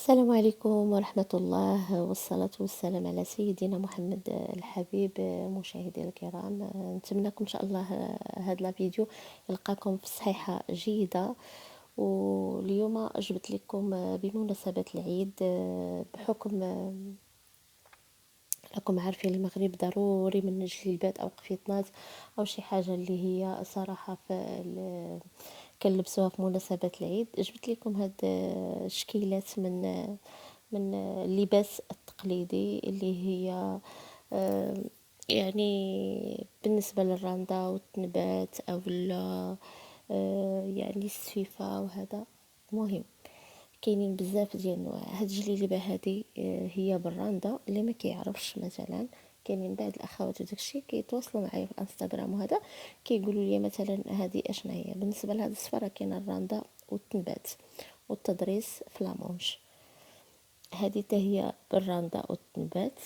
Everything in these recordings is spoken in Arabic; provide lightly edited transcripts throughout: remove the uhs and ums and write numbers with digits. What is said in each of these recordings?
السلام عليكم ورحمة الله والصلاة والسلام على سيدنا محمد الحبيب. مشاهدي الكرام، نتمنىكم إن شاء الله هذا الفيديو يلقاكم في صحيحة جيدة. واليوم جبت لكم بمناسبة العيد، بحكم راكم عارفين المغرب ضروري من الجلبات او قفيطنات او شي حاجه اللي هي صراحه كنلبسوها في مناسبة العيد. جبت لكم هاد الشكيلات من اللباس التقليدي اللي هي آه، يعني بالنسبة للراندا والتنبات او يعني السفيفة وهذا مهم. كاينين بزاف ديال الانواع. هاد الجليبه هادي هي بالراندا. اللي ما كيعرفش مثلا، كاينين بعض الاخوات وداكشي كيتواصلوا معايا في انستغرام وهذا، كيقولوا لي مثلا هذه اشنا هي. بالنسبه لهاد الصفره كاينه الراندا والتنبات والتضريس في لامونش. هذه حتى هي بالراندا والتنبات،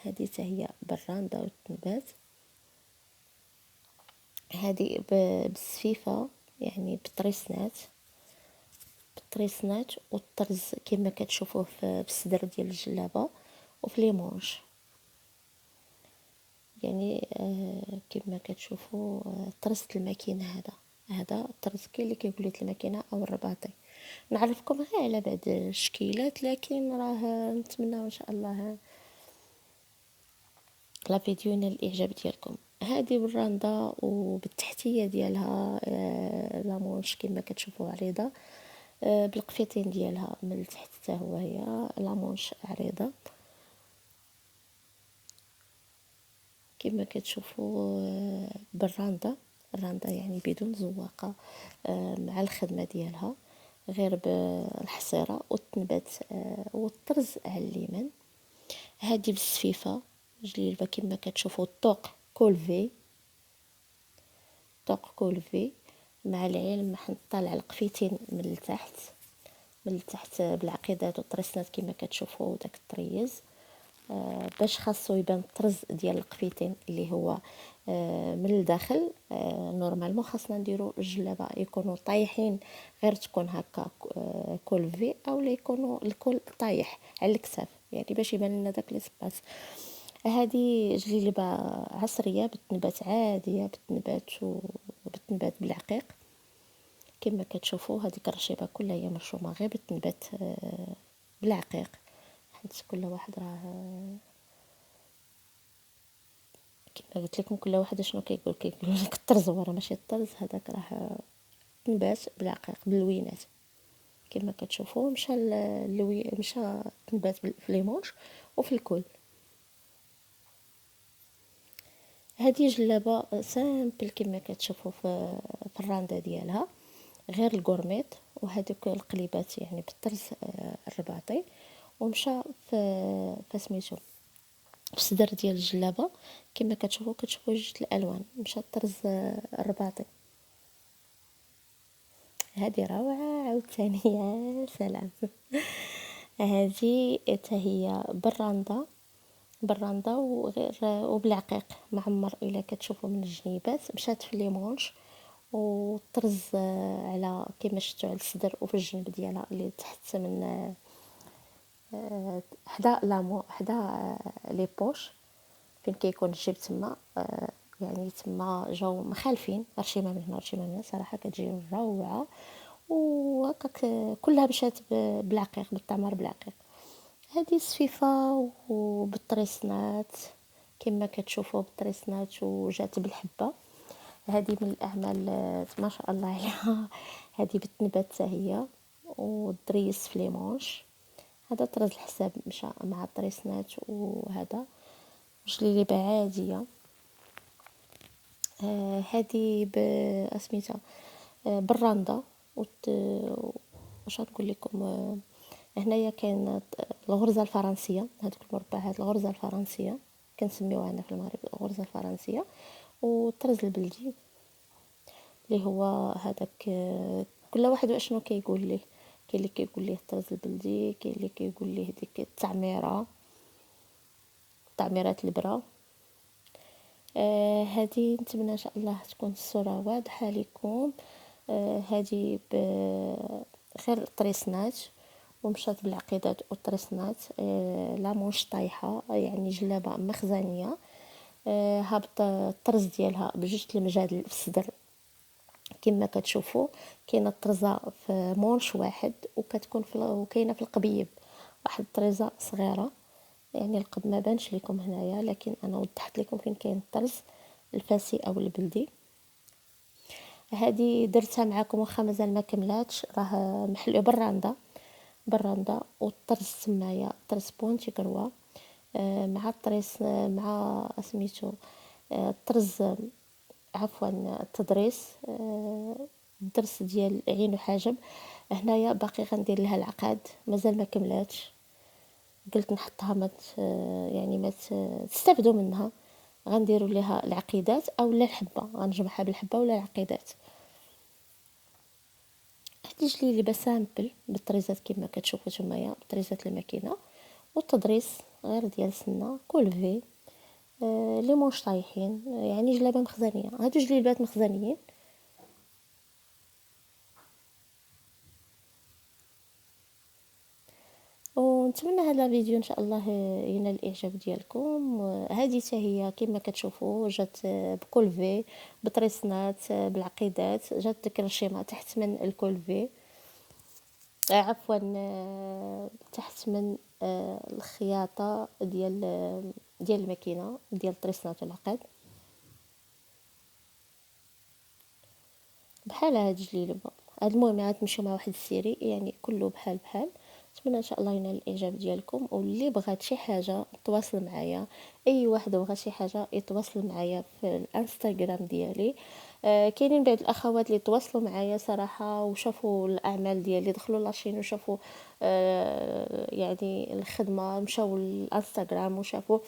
هذه حتى هي بالراندا والتنبات. هذه بالسفيفه يعني بالطريسنات، بالطريسنات والطرز كما كتشوفوه في الصدر ديال الجلابه وفي لي مونش. يعني كما كتشوفوا طرز الماكينه هذا الطرز كاين اللي كيقول لك الماكينه او الرباطي. نعرفكم غير على بعض الشكيلات، لكن راه نتمنى ان شاء الله لا فيديو ينال الاعجاب ديالكم. هذه بالراندا وبالتحتيه ديالها لامونش كما كتشوفوا عريضه، بالقفيتين ديالها من التحت حتى هو هي لامونش عريضه كما كتشوفوا. بالراندا، الراندا يعني بدون زواقه مع الخدمه ديالها غير بالحصيره والتنبات والطرز على اليمين. هذه بالسفيفه جليبه كما كتشوفوا الطوق كولفي، طوق كولفي مع العلم حنطلع على القفيتين من التحت، من التحت بالعقيدات والطريسنات كما كتشوفوا داك الطريز. باش خاصو يبان الطرز ديال القفيتين اللي هو من الداخل. نورمالمون خاصنا نديرو الجلابه يكونوا طايحين، غير تكون هكا كولفي او لا يكونوا الكل طايح على الكتاف، يعني باش يبان لنا داك ليسباس. هذه جليبه عصريه بالتنبات عاديه، بالتنبات وبالتنبات بالعقيق كما كتشوفوا. هذيك الرشيبه كلها هي مرشومه غير بالتنبات بالعقيق، حيت كل واحد راه كما قلت لكم كل واحد شنو كيقول لك الطرز، وراه ماشي الطرز هذاك راه تنبات بالعقيق باللوينات كما كتشوفوا. مشى مشى تنبات في ليمونش وفي الكل. هذه جلابه سامبل كما كتشوفوا في الراندا ديالها غير الكورميط وهذوك القليبات يعني بالطرز الرباطي. ومشى في سميتو في الصدر ديال الجلابه كما كتشوفوا جوج الالوان، مشى الطرز الرباطي. هذه روعه عاوتاني يا سلام. هذه حتى هي بالراندا، بالراندا وغير وبالعقيق معمر الا كتشوفوا من الجنيبات. مشات في ليمونش والطرز على كما شفتوا على الصدر وفي الجنب ديالها اللي تحت من حدا لامو حدا لي بوش فين كيكون الجيب تما. يعني تما جاو مخالفين رشيمه من هنا رشيمه من هنا، صراحه كتجي روعه. وهكاك كلها مشات بالعقيق، بالتمر بالعقيق. هذه السفيفه وبالطريسنات كما كتشوفوا بالطريسنات وجات بالحبه. هذه من الاعمال ما شاء الله عليها. هذه بالتنبات حتى هي والدريس في ليمونش. هذا طرز الحساب مشى مع الطريسنات. وهذا جليبه عاديه. هذه باسميتها بالراندا واش نقول لكم. هنايا كاين الغرزه الفرنسيه، هذوك المربعات الغرزه الفرنسيه كنسميوها هنا في المغرب الغرزه الفرنسيه. والطرز البلدي اللي هو هذاك كل واحد واشنو كيقول ليه. كاين اللي كيقول ليه الطرز البلدي، كاين اللي كيقول ليه ديك التعميره، تعميرات البرا. هذه نتمنى ان شاء الله تكون الصوره واضحه لكم. هذه غير طريسنات ومشات بالعقيدات وطرسنات. لا مونش طايحه، يعني جلابه مخزنيه. هابط الطرز ديالها بجوج المجادل في الصدر كما كتشوفوا. كاينه الطرزه في مونش واحد، وكتكون وكاينه في القبيب واحد الطريزه صغيره. يعني القد ما بانش لكم هنايا، لكن انا وضحت لكم فين كاين الطرز الفاسي او البلدي. هذه درتها معكم واخا مازال ما كملاتش، راه محلو براندا والطرز سمايه طرز بونتي كروا. مع الطريس مع سميتو الطرز، عفوا التضريس. الدرس ديال عين وحاجب. هنايا باقي غندير لها العقاد مازال ما كملاتش، قلت نحطها يعني ما تستافدوا منها. غنديروا لها العقيدات او لا الحبه، غنجمعها بالحبه ولا العقيدات. هادي جليلي بسامبل بالطريزات كما كتشوفوا نتوما، طريزات الماكينه. والتضريس غير ديال سنه كولفي. لي مونش طايحين، يعني جلابه مخزنيه. هادو جليبات مخزنيين. ونتمنى هذا الفيديو ان شاء الله ينال الاعجاب ديالكم. هذه حتى هي كما كتشوفوا جات بكولفي بطريسنات بالعقيدات. جات ديك الرشيمه تحت من الكولفي، عفوا تحت من الخياطه ديال الماكينه ديال الطريسنات والعقد. بحال هاد الجليلبه. هاد المهم غتمشيو مع واحد السيري، يعني كله بحال بحال. نتمنى ان شاء الله ينال الاعجاب ديالكم. واللي بغات شي حاجه تواصل معايا، اي واحد بغى شي حاجه يتواصل معايا في الانستغرام ديالي. كاينين بعض الاخوات اللي تواصلوا معايا صراحه وشافوا الاعمال ديالي، دخلوا لاشين وشافوا يعني الخدمه، مشاو للانستغرام وشافوا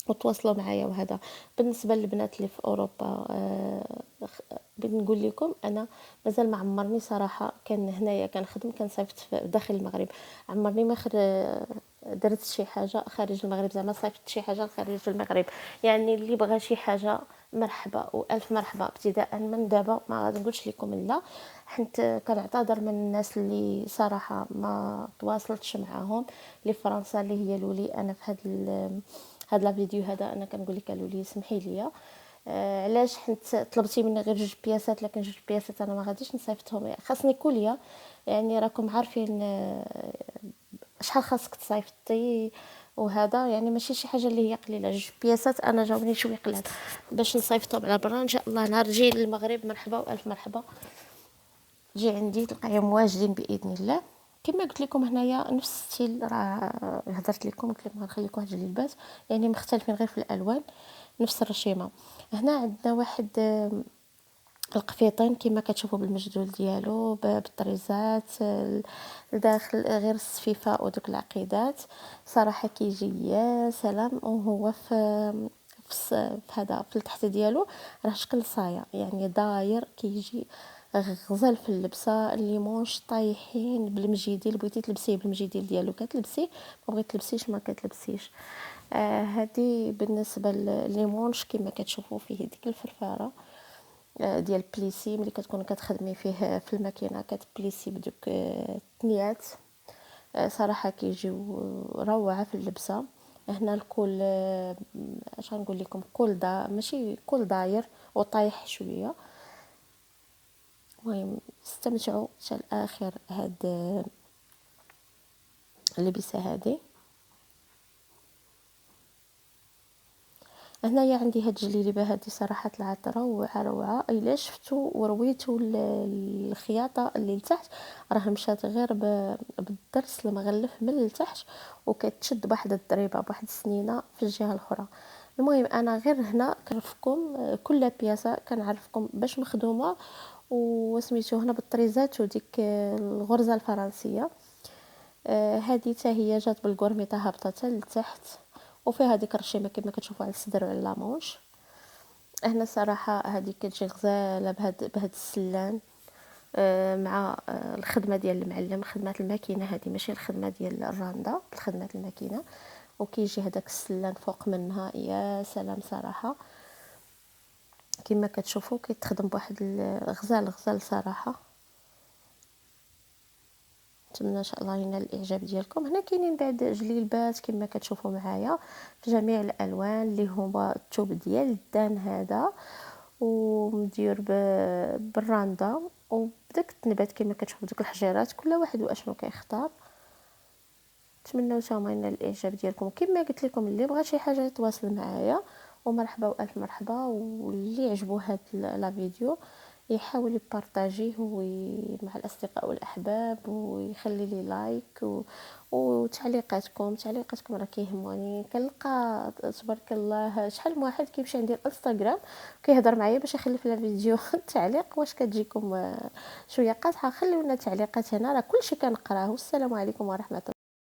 وتواصلوا معايا. وهذا بالنسبه للبنات اللي في اوروبا. بنقول لكم انا مازال ما عمرني صراحه كان هنايا كنخدم كنصيفط في داخل المغرب. عمرني ما درت شي حاجه خارج المغرب، زعما صيفط شي حاجه خارج المغرب. يعني اللي بغى شي حاجه مرحبا والف مرحبا. ابتداء من دابا ما غنقولش لكم لا، حيت كنعتذر من الناس اللي صراحه ما تواصلتش معاهم. فرنسا اللي هي لولي انا في هاد لا فيديو هذا انا كنقول لك لولي سمحي لي. علاش؟ حيت طلبتي مني غير جوج بياسات، لكن جوج بياسات انا ما غاديش نصيفطهم، يعني خاصني كوليا. يعني راكم عارفين شحال خاصك تصيفطي. وهذا يعني ماشي شي حاجه اللي هي قليله. جوج بياسات انا جاوني شويه قلال باش نصيفطهم على برا. ان شاء الله نهار جاي للمغرب مرحبا والف مرحبا، جي عندي تلقايهم واجدين باذن الله. كما قلت لكم هنايا نفس الستيل، راه هضرت لكم قلت لكم غنخلي لكم واحد الجلبات يعني مختلفين غير في الالوان، نفس الرشيمه. هنا عندنا واحد القفيطين كما كتشوفوا بالمجدول ديالو بالطريزات الداخل غير السفيفه ودوك العقيدات. صراحه كيجي يا سلام. وهو في هذا في التحت ديالو راه شكل صايا، يعني داير كيجي غزال في اللبسه. الليمونش طايحين بالمجيديل، بغيتي تلبسيه بالمجيديل ديالو كتلبسيه، ما بغيت تلبسيش ما كتلبسيش. هذه بالنسبه لليمونش كما كتشوفوا فيه ديك الفرفاره ديال بليسي. ملي كتكون كتخدمي فيه في الماكينه كتبليسي بدوك الثنيات. صراحه كيجيو روعه في اللبسه. هنا الكول اش غنقول لكم، كول ماشي كول داير وطايح شويه. المهم استمتعوا حتى الاخر هاد اللبسه هذه. هنايا عندي هاد الجليلبه هذه صراحه طلعت روعه. الا شفتوا ورويتوا الخياطه اللي لتحت راه مشات غير بالضرس المغلف من لتحت، وكتشد بواحد الضريبه بواحد السنينه في الجهه الاخرى. المهم انا غير هنا كنعرفكم كل بياسه كنعرفكم باش مخدومه وسميتو هنا بالطريزات وديك الغرزه الفرنسيه. هذه حتى هي جات بالكورميطه هابطه حتى لتحت، وفيها ديك الرشيمه كما كتشوفوا على الصدر وعلى لامونش. هنا صراحه هذه كتجي غزاله بهاد السلان. مع الخدمه ديال المعلم، خدمه الماكينه هذه ماشي الخدمه ديال الراندا، الخدمه الماكينه. وكيجي هذاك السلان فوق منها يا سلام صراحه. كما كتشوفوا كيتخدم بواحد غزال صراحه. نتمنى ان شاء الله ينال الاعجاب ديالكم. هنا كاينين بعض جليلبات كما كتشوفوا معايا في جميع الالوان، اللي هما الثوب ديال الدان هذا ومدير بالراندا وبداك التنبات كما كتشوفوا ديك الحجيرات، كل واحد واشنو كيختار. نتمنى نتوما ينال الاعجاب ديالكم. كما قلت لكم اللي بغى شي حاجه يتواصل معايا، ومرحبا والف مرحبا. واللي عجبو هاد لا فيديو يحاول يبارطاجيه مع الاصدقاء والاحباب، ويخلي لي لايك تعليقاتكم راه كيهموني. كنلقى تبارك الله شحال من واحد كيمشي عندي الانستغرام كيهضر معايا باش يخلي في الفيديو تعليق. واش كتجيكم شويه قاصحه؟ خليونا تعليقات هنا، راه كلشي كنقراه. والسلام عليكم ورحمه الله.